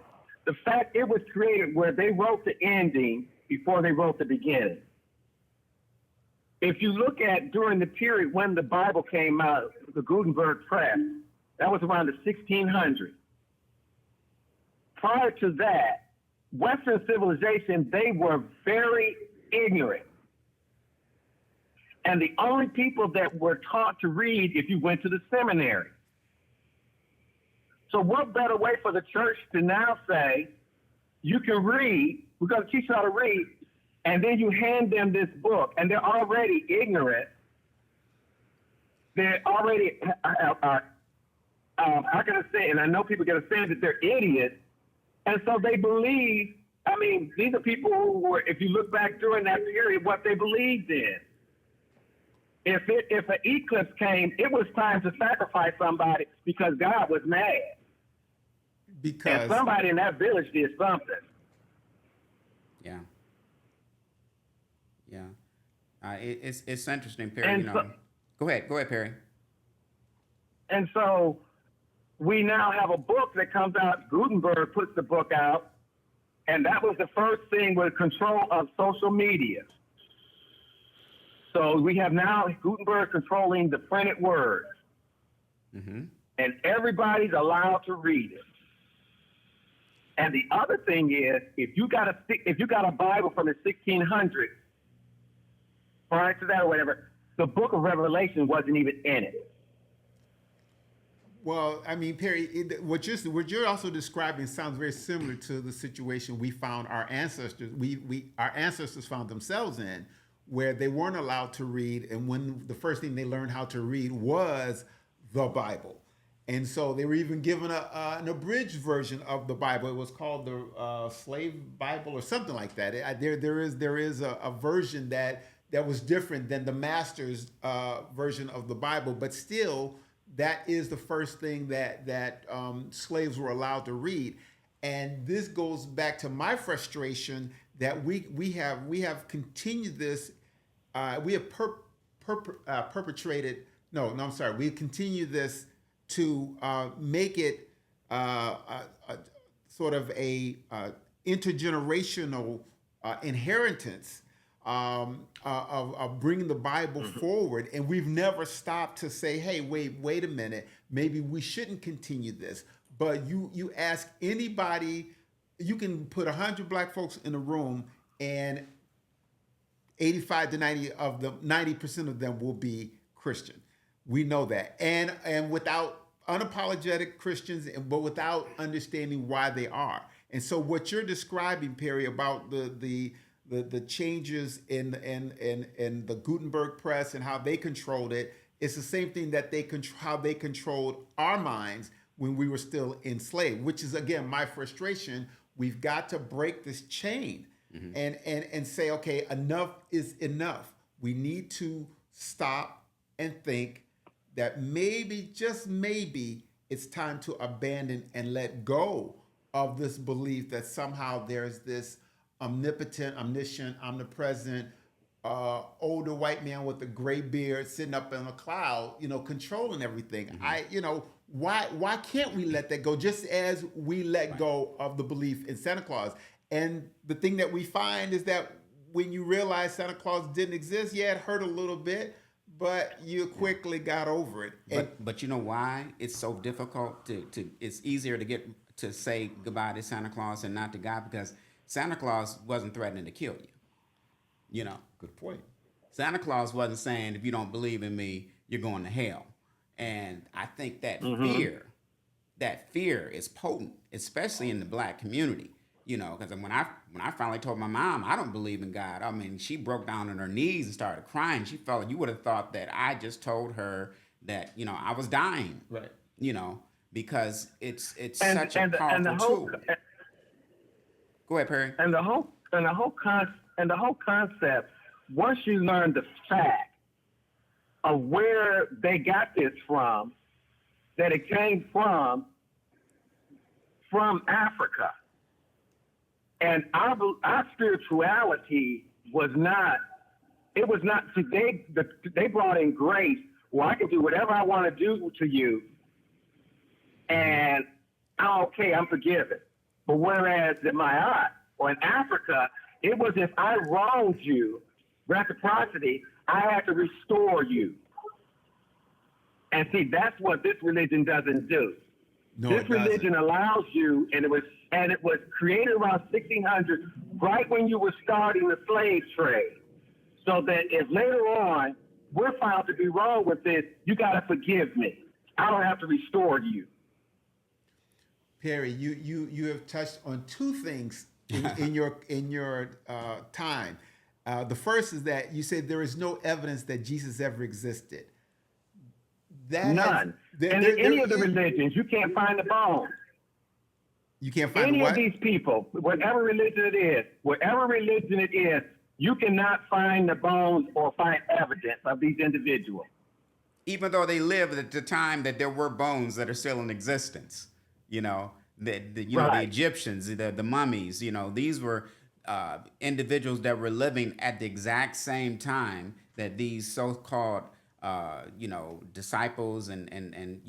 the fact it was created where they wrote the ending before they wrote the beginning. If you look at during the period when the Bible came out, the Gutenberg press, that was around the 1600s. Prior to that, Western civilization, they were very ignorant. And the only people that were taught to read if you went to the seminary. So what better way for the church to now say, you can read, we're going to teach you how to read, and then you hand them this book, and they're already ignorant. They're already, how can I say, and I know people are going to say that they're idiots, and so they believe, these are people who were, if you look back during that period, what they believed in. If an eclipse came, it was time to sacrifice somebody because God was mad. And somebody in that village did something.
Yeah. Yeah. It's interesting, Perry. Go ahead, Perry.
And so we now have a book that comes out. Gutenberg puts the book out, and that was the first thing with control of social media. So we have now Gutenberg controlling the printed word, and everybody's allowed to read it. And the other thing is, if you got a Bible from the 1600s, prior to that or whatever, the Book of Revelation wasn't even in it.
Well, Perry, what you're also describing sounds very similar to the situation we found our ancestors. Our ancestors found themselves in, where they weren't allowed to read, and when the first thing they learned how to read was the Bible. And so they were even given an abridged version of the Bible. It was called the Slave Bible or something like that. There is a version that was different than the master's version of the Bible, but still, that is the first thing that slaves were allowed to read. And this goes back to my frustration that we have continued this. We have perpetrated. No, I'm sorry. We continue this to make it sort of a intergenerational inheritance of bringing the Bible forward, and we've never stopped to say, "Hey, wait a minute. Maybe we shouldn't continue this." But you ask anybody, you can put 100 black folks in a room, and 85 to 90% of them will be Christian. We know that, and without unapologetic Christians, but without understanding why they are. And so, what you're describing, Perry, about the changes in the Gutenberg press and how they controlled it, it's the same thing that how they controlled our minds when we were still enslaved. Which is again my frustration. We've got to break this chain and say, okay, enough is enough. We need to stop and think that maybe, just maybe, it's time to abandon and let go of this belief that somehow there's this omnipotent, omniscient, omnipresent, older white man with a gray beard sitting up in a cloud, controlling everything. Why can't we let that go? Just as we let go of the belief in Santa Claus. And the thing that we find is that when you realize Santa Claus didn't exist, it hurt a little bit, but you quickly got over it.
But you know why it's so difficult to it's easier to get to say goodbye to Santa Claus and not to God, because Santa Claus wasn't threatening to kill you.
Good point.
Santa Claus wasn't saying, if you don't believe in me, you're going to hell. And I think that fear is potent, especially in the black community. Because when I finally told my mom I don't believe in God, I mean, she broke down on her knees and started crying. She felt, you would have thought that I just told her that I was dying,
right?
Because it's such a powerful tool. Go ahead, Perry.
And the whole concept. Once you learn the fact of where they got this from, that it came from Africa. And our spirituality was not, they brought in grace. Well, I can do whatever I want to do to you, and I'm forgiven. But whereas in my art, or in Africa, it was if I wronged you, reciprocity, I had to restore you. And see, that's what this religion doesn't do.
No,
this religion allows you, and it was created around 1600, right when you were starting the slave trade. So that if later on we're found to be wrong with this, you got to forgive me. I don't have to restore you.
Perry, you have touched on two things in your time. The first is that you said there is no evidence that Jesus ever existed.
None. In any of the religions, you can't find the bones.
You can't find
any
what?
of these people, whatever religion it is, you cannot find the bones or find evidence of these individuals.
Even though they lived at the time that there were bones that are still in existence, the Egyptians, the mummies, these were individuals that were living at the exact same time that these so-called disciples and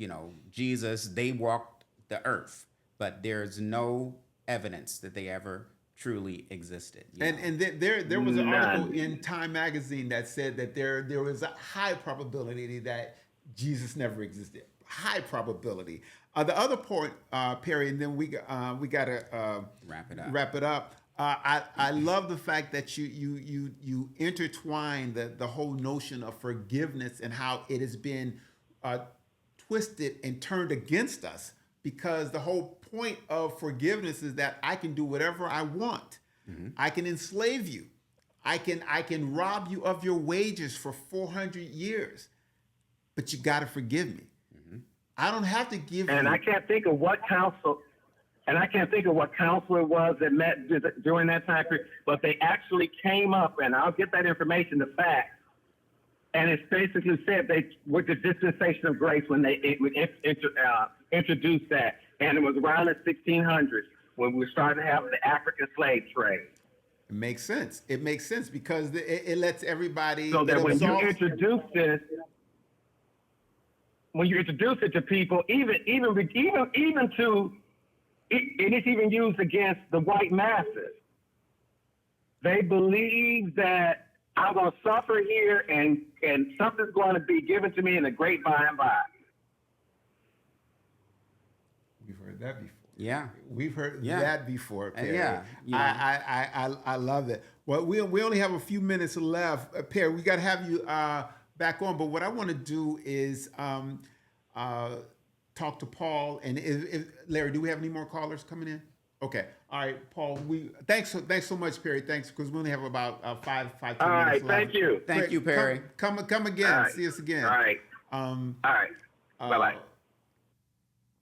Jesus, they walked the earth, but there's no evidence that they ever truly existed.
And there was an article in Time magazine that said that there was a high probability that Jesus never existed. High probability. The other point, Perry, and then we got to wrap it up. I love the fact that you intertwine the whole notion of forgiveness and how it has been twisted and turned against us, because the whole point of forgiveness is that I can do whatever I want. Mm-hmm. I can enslave you. I can rob you of your wages for 400 years, but you got to forgive me. Mm-hmm. I don't have to give
And
you.
I can't think of what council. And I can't think of what council it was that met during that time period, but they actually came up, and I'll get that information, the facts. And it basically said they with the dispensation of grace when they introduced that, and it was around the 1600s when we started to have the African slave trade.
It makes sense. It makes sense because it lets everybody.
So that
it
when you
absolves-
introduce this, when you introduce it to people, even to, it is even used against the white masses. They believe that I'm going to suffer here and something's going to be given to me in the great by and by.
We've heard that before.
Yeah.
We've heard
Yeah.
that before, Perry.
Yeah, you know.
I love it. Well, we only have a few minutes left, Perry. We got to have you back on. But what I want to do is talk to Paul. And if Larry, do we have any more callers coming in? Okay. All right, Paul. Thanks so much, Perry. Thanks, because we only have about 10
All
minutes
right,
left.
thank you.
Thank you, Perry.
Come again.
All right.
See us again.
All right. All right. Bye-bye.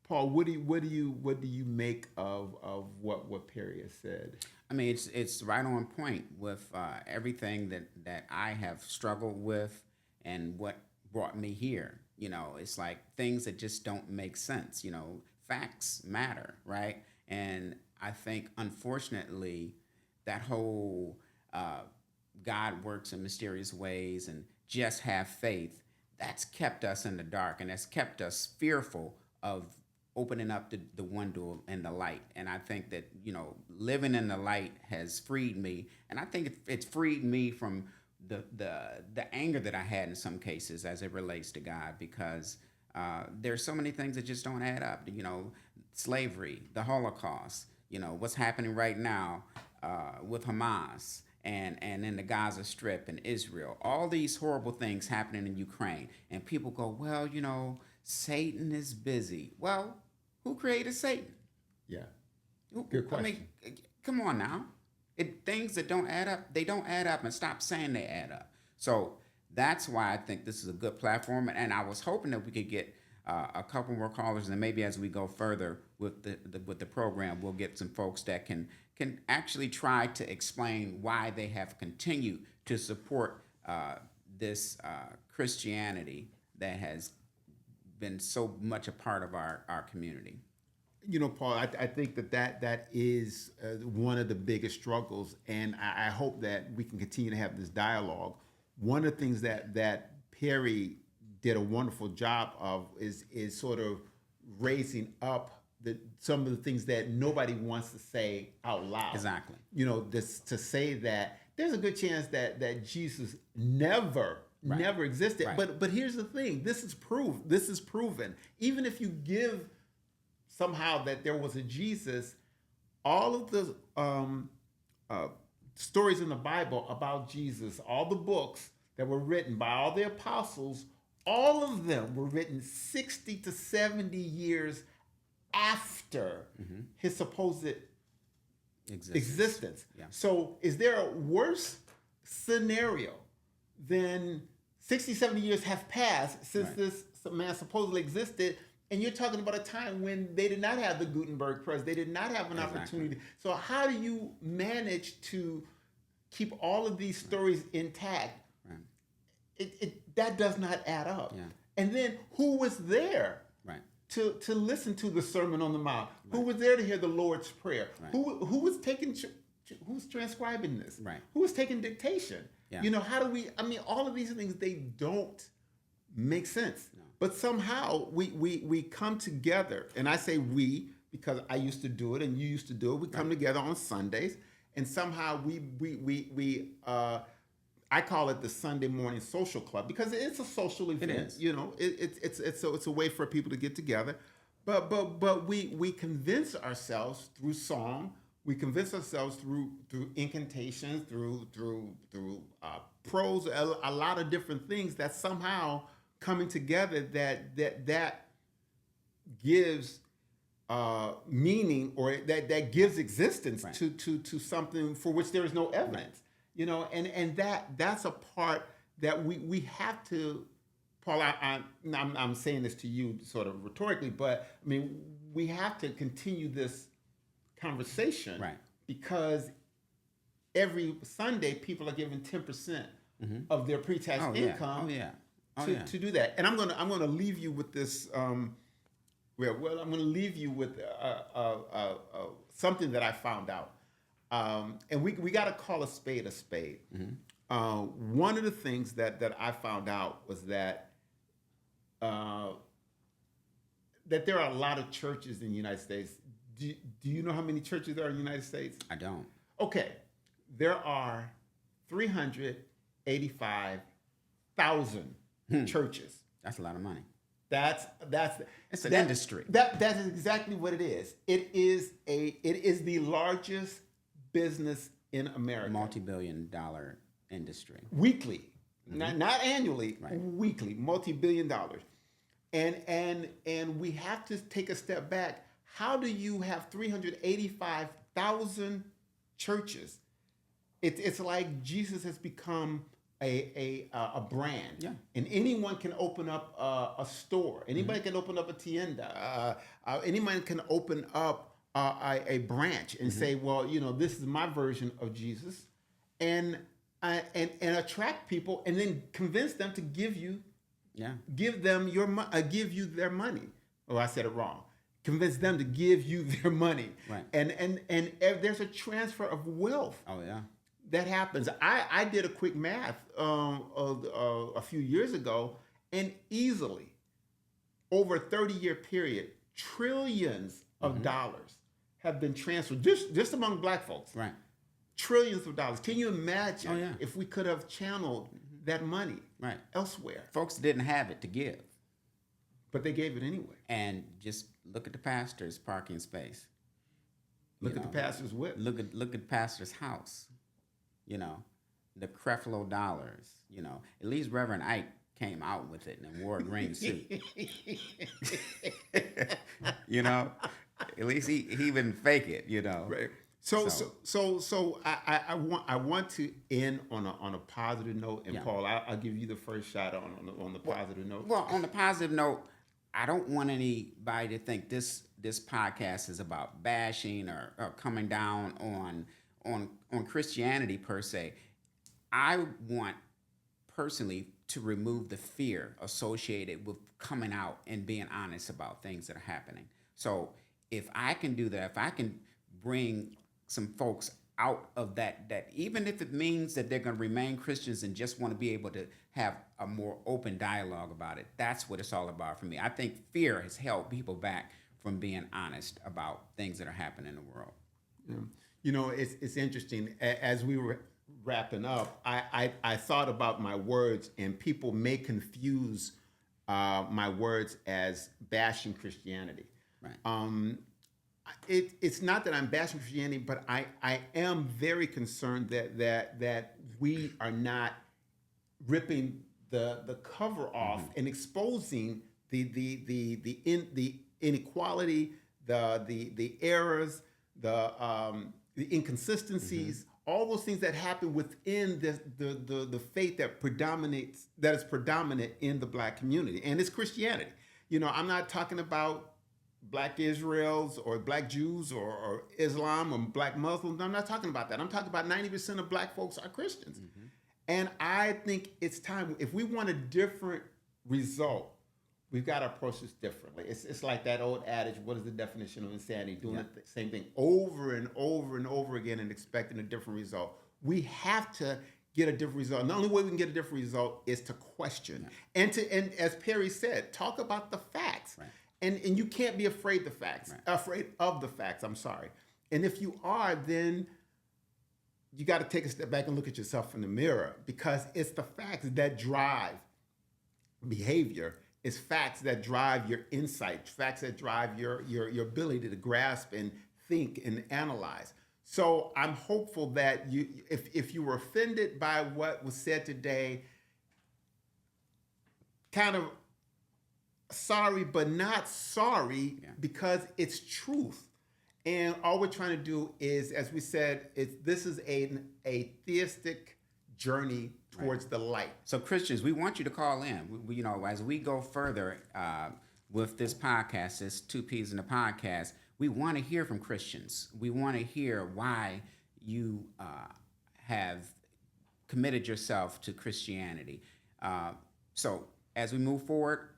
Paul, what do you make of what Perry has said?
I mean, it's right on point with everything that I have struggled with and what brought me here. You know, it's like things that just don't make sense. You know, facts matter, right? And I think, unfortunately, that whole God works in mysterious ways and just have faith, that's kept us in the dark, and that's kept us fearful of opening up the window and the light. And I think that, you know, living in the light has freed me. And I think it's freed me from the anger that I had in some cases as it relates to God, because there's so many things that just don't add up. You know, slavery, the Holocaust, you know, what's happening right now with Hamas and in the Gaza Strip and Israel, all these horrible things happening in Ukraine. And people go, well, you know, Satan is busy. Well, who created Satan?
Yeah.
Good question. I mean, come on now. Things that don't add up, they don't add up, and stop saying they add up. So that's why I think this is a good platform. And I was hoping that we could get a couple more callers, and maybe as we go further with the program, we'll get some folks that can actually try to explain why they have continued to support this Christianity that has been so much a part of our community.
You know, Paul, I think that is one of the biggest struggles, and I hope that we can continue to have this dialogue. One of the things that Perry did a wonderful job of is sort of raising up some of the things that nobody wants to say out loud.
Exactly.
You know, to say that there's a good chance that Jesus never existed.
Right.
But here's the thing: this is proven. Even if you give somehow that there was a Jesus, all of the stories in the Bible about Jesus, all the books that were written by all the apostles, all of them were written 60 to 70 years after his supposed existence.
Yeah.
So is there a worse scenario than 60, 70 years have passed since this man supposedly existed? And you're talking about a time when they did not have the Gutenberg press. They did not have an opportunity. So how do you manage to keep all of these stories intact? Right. That does not add up.
Yeah.
And then who was there to listen to the Sermon on the Mount? Right. Who was there to hear the Lord's Prayer? Right. Who was taking, who's transcribing this?
Right.
Who was taking dictation?
Yeah.
You know, all of these things, they don't make sense. No. But somehow we come together, and I say we because I used to do it and you used to do it. We come together on Sundays, and somehow I call it the Sunday morning social club because it's a social event.
It is.
You know, it's a way for people to get together. But we convince ourselves through song. We convince ourselves through incantations, through prose, a lot of different things that somehow coming together that gives meaning, or that gives existence to something for which there is no evidence. You know, and that's a part that we have to Paul, I'm saying this to you sort of rhetorically, but I mean, we have to continue this conversation,
Right.
Because every Sunday people are giving 10% of their pre-tax
Oh, yeah.
income
Oh, yeah. Oh,
to,
yeah.
to do that. And I'm gonna leave you with this. I'm gonna leave you with something that I found out, and we got to call a spade a spade. One of the things that I found out was that that there are a lot of churches in the United States. Do you know how many churches there are in the United States?
I don't.
Okay, there are 385,000 churches.
That's a lot of money.
That's
It's an industry.
That is exactly what it is. It is the largest business in America.
Multi-billion-dollar industry.
Weekly, not annually.
Right.
Weekly, multi-billion dollars, and we have to take a step back. How do you have 385,000 churches? It's like Jesus has become a brand,
Yeah.
and anyone can open up a store. Anybody can open up a tienda. Anyone can open up a branch and say, well, this is my version of Jesus, and attract people, and then convince them to give you their money. Oh, I said it wrong. Convince them to give you their money,
Right.
and there's a transfer of wealth
Oh, yeah.
that happens. I did a quick math a few years ago, and easily over a 30-year period, trillions of dollars have been transferred just among black folks.
Right.
Trillions of dollars. Can you imagine
Oh, yeah.
if we could have channeled that money
Right.
elsewhere?
Folks didn't have it to give.
But they gave it anyway.
And just look at the pastor's parking space.
Look
You
at the
know,
pastor's whip.
Look at the pastor's house. The Creflo dollars. At least Reverend Ike came out with it and wore a green suit. At least he even fake it.
Right. So I want to end on a positive note, and
Yeah.
Paul, I'll give you the first shot on the positive note.
Well, on the positive note, I don't want anybody to think this podcast is about bashing or coming down on Christianity per se. I want personally to remove the fear associated with coming out and being honest about things that are happening. So if I can do that, if I can bring some folks out of that even if it means that they're going to remain Christians and just want to be able to have a more open dialogue about it, that's what it's all about for me. I think fear has held people back from being honest about things that are happening in the world.
Yeah. It's interesting. As we were wrapping up, I thought about my words, and people may confuse my words as bashing Christianity.
Right.
It's not that I'm bashing Christianity, but I am very concerned that we are not ripping the cover off and exposing the inequality, the errors, the inconsistencies, all those things that happen within the faith that is predominant in the black community, and it's Christianity. I'm not talking about Black Israels or Black Jews or Islam or Black Muslims. I'm not talking about that. I'm talking about 90% of black folks are Christians. And I think it's time, if we want a different result, we've got to approach this differently. It's like that old adage, what is the definition of insanity? Doing the same thing over and over and over again and expecting a different result. We have to get a different result. And the only way we can get a different result is to question. And as Perry said, talk about the facts.
Right.
And you can't be afraid of the facts, I'm sorry. And if you are, then you got to take a step back and look at yourself in the mirror, because it's the facts that drive behavior. It's facts that drive your insight, facts that drive your ability to grasp and think and analyze. So I'm hopeful that if you were offended by what was said today, kind of sorry, but not sorry, because it's truth. And all we're trying to do is, as we said, this is a theistic journey towards the light.
So Christians, we want you to call in. As we go further with this podcast, this 2Ps in the podcast, we want to hear from Christians. We want to hear why you have committed yourself to Christianity. So as we move forward,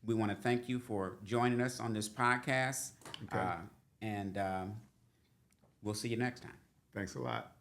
we want to thank you for joining us on this podcast.
Okay.
And we'll see you next time.
Thanks a lot.